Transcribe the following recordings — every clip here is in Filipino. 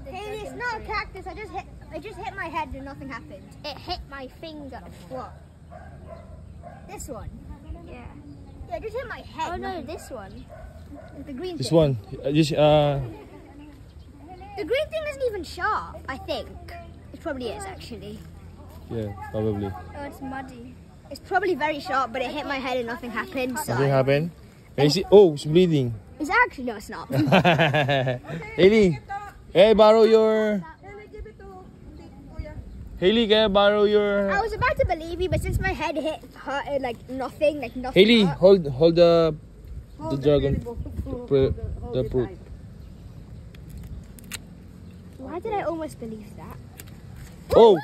Hey, it's not a cactus. I just hit my head and nothing happened. It hit my finger. What? This one. Yeah. Yeah, I just hit my head. Oh no, this one. The green. This thing. one. The green thing isn't even sharp. I think it probably is actually. Yeah, probably. Oh, it's muddy. It's probably very sharp, but it hit my head and nothing happened. So. Nothing happened. Can you see? Oh, it's bleeding. It's actually no, it's not. Haley, hey, borrow your. Haley, can I borrow your? I was about to believe you, but since my head hurt like nothing. Haley, hurt. hold the dragon, the fruit. Why did I almost believe that? Oh!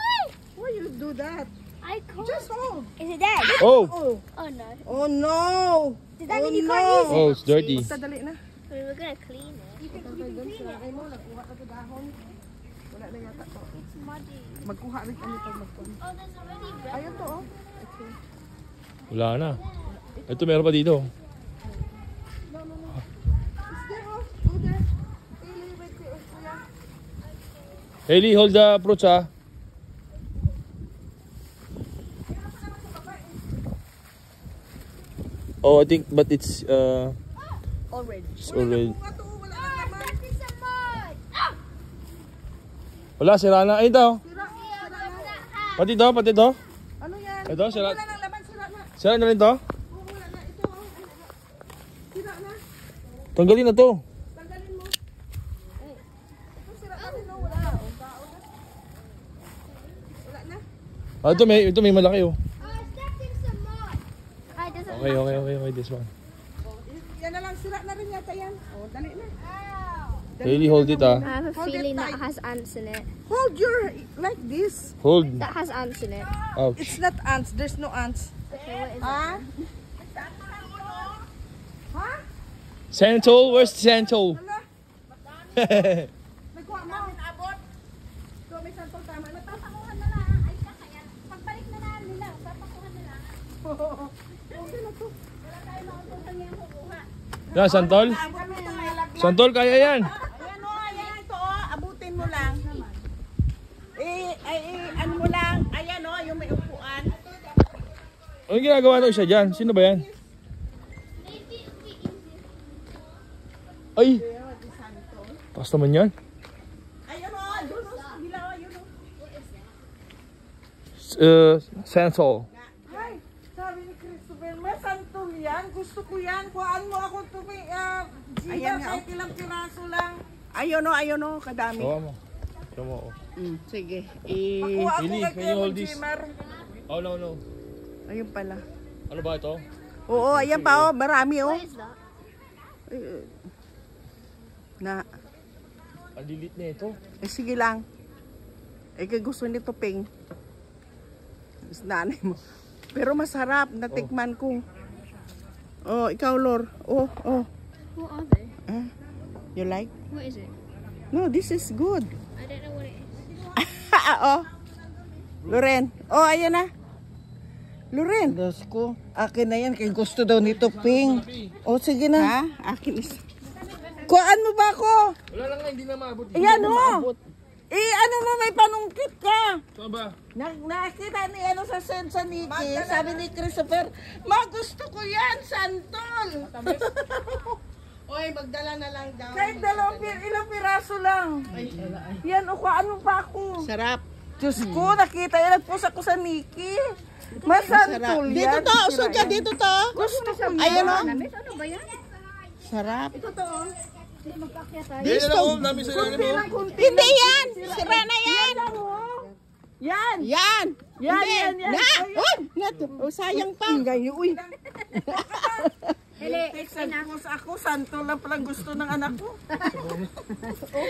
Why you do that? I can't. Just hold. Is it dead? Oh! Oh no. Oh no! Does that mean you can't use it? Oh, it's dirty. Magdadali na. We were gonna clean it. You can clean it. Ay mo, nakuha ka to dahon. Wala na yata to. It's muddy. Magkuha rin kami pag magkuha. Oh, there's already red. Ayun to oh. Wala na. Ito, meron pa dito. Is there oh? Go there. Ili, wait, kuya. Haley, hold the fruits, ah. Oh, I think, but it's Orange. it's already. Wala to, wala na naman. Wala, sira na. Ay, ito. Pati to, pati to. Ano yan? Ito, sira. Wala nang laman, sira na. Sira na rin to. Oh, wala na. Ito oh. Sira na. Tanggalin na to. Tanggalin mo. Ito sira na rin oh. Wala na. Wala na. Ah, ito may malaki, oh. Okay, this one. Yan na lang, sira na rin yata yan. Oh, dali na. Haley, hold it, ah. I have a feeling that has ants in it. Hold your, like this. Hold. That has ants in it. Ouch. It's not ants, there's no ants. Okay, what is it? Ah? Ha? Santol, where's the Santol? Nagkuha mo. Abot. So, may santol tama na. Papakuhan na lang. Ay, kaya. Pagbalik na lang nila. Papakuhan na lang. Okay na to. Wala tayo makakutang yung kukuha. Yan, Santol? Santol, kaya yan. Ayan o, ayan ito o. Abutin mo lang. Ano mo lang. Ayan o, yung may upuan. Anong ginagawa daw siya dyan? Sino ba yan? Ay! Taas naman yan. Ayan o, yun o. Hilaw, yun o. Santol. Ay, sabi ni Christopher, may santol yan. Gusto ko yan. Kuhaan mo ako ito may jiba kahit ilang piraso lang. Ayun o, kadami. Tawa mo. Tawa mo. Sige. Pakuha ako Ili, kay can you hold Kevin this? Jimmer. Oh, no. Ayun pala. Ano ba ito? Oo, ayan pa o. Marami o. What is that? Na, Ang lilit na ito. sige lang. Kaya gusto nito ping. Is nanay mo. Pero masarap, natikman ko. Oh, ikaw Lor. Oh. What are they? You like? What is it? No, this is good. I don't know what it is. Oh. Loren. Oh, ayan na. Loren. Dos ko. Akin na yan. Kaya gusto daw nito ping. Oh, sige na. Ha? Akin is. Kuhaan mo ba ako? Wala lang nga, hindi na maabot. Ayan o. Ano mo, may panungkit ka. Saan ba? Nakita ni ano sa sensa Nikki, sabi ni Christopher, gusto ko yan, santol. Oy, magdala na lang daw. Kahit ilang piraso lang. Yan, ano pa ako. Sarap. Diyos ko, nakita yan, nagpost ako sa Nikki. Masantol yan. Dito to, usog ka dito to. Gusto ko yan. Ayun o. Ano ba yan? Sarap. Ito to. Yan na, oh. Dami sa ilalim, oh. Hindi yan. Sira na yan. Yan. Yan. Yan. Na. Oh, sayang pa. Ngayon, uy. Hele, Nagpost ako, santol lang palang gusto ng anak ko.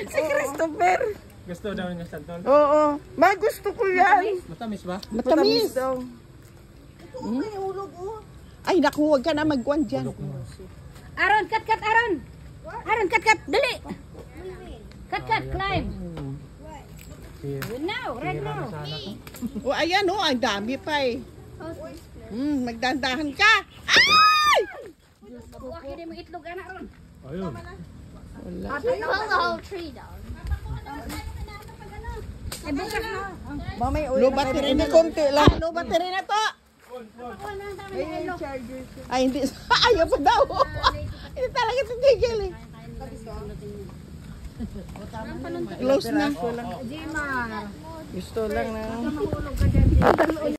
Si Christopher. Gusto daw niya Santol. Oo. Gusto ko yan. Matamis ba? Matamis. daw. Ito may hulog oh. Ay, naku, huwag ka na magwan dyan. Aaron, cut, Aaron. Aaron, cut, dali. Cut, climb. Now, right now. O, ayan o, ang dami pa eh. Magdandahan ka. Ay! Buwak yun mo itlog, anak ron. Ayun. Wala. You pull the whole tree down. Ba, may oil Low battery na konti lang. Low battery na to. Ay, hindi. Ayaw pa daw. Hindi talaga titigil eh. Close na. Gusto lang na.